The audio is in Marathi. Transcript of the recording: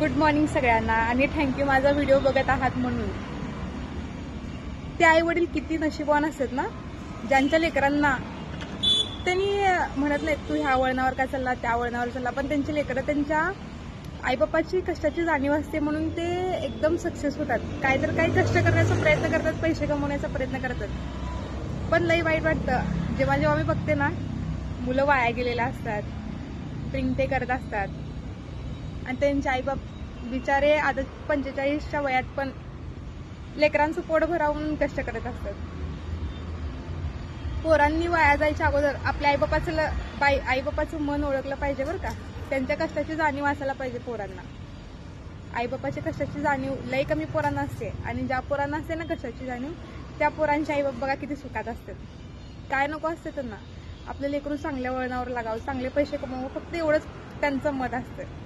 गुड मॉर्निंग सगळ्यांना आणि थँक्यू माझा व्हिडिओ बघत आहात म्हणून. ते आई वडील किती नशीबवान असतात ना, ज्यांच्या लेकरांना त्यांनी म्हणत नाहीत तू ह्या वळणावर का चालला त्या वळणावर चालला, पण त्यांची लेकरं त्यांच्या आईबापाची कष्टाची जाणीव असते म्हणून ते एकदम सक्सेस होतात. काही कष्ट करण्याचा प्रयत्न करतात, पैसे कमवण्याचा प्रयत्न करतात. पण लई वाईट वाटतं जेव्हा जेव्हा मी बघते ना, मुलं वाया गेलेलं असतात, ड्रिंक ते करत असतात आणि त्यांचे आईबाप बिचारे आता 45च्या वयात पण लेकरांचं पोट भरावून कष्ट करत असतात. पोरांनी वाया जायच्या अगोदर आपल्या आईबापाचं मन ओळखलं पाहिजे बरं का. त्यांच्या कष्टाची जाणीव असायला पाहिजे पोरांना. आईबापाच्या कष्टाची जाणीव लई कमी पोरांना असते आणि ज्या पोरांना असते ना कष्टाची जाणीव, त्या पोरांचे आईबाप बघा किती सुखात असतात. काय नको असते त्यांना, आपलं लेकरू चांगल्या वळणावर लागावं, चांगले पैसे कमवावं, फक्त एवढंच त्यांचं मत असतं.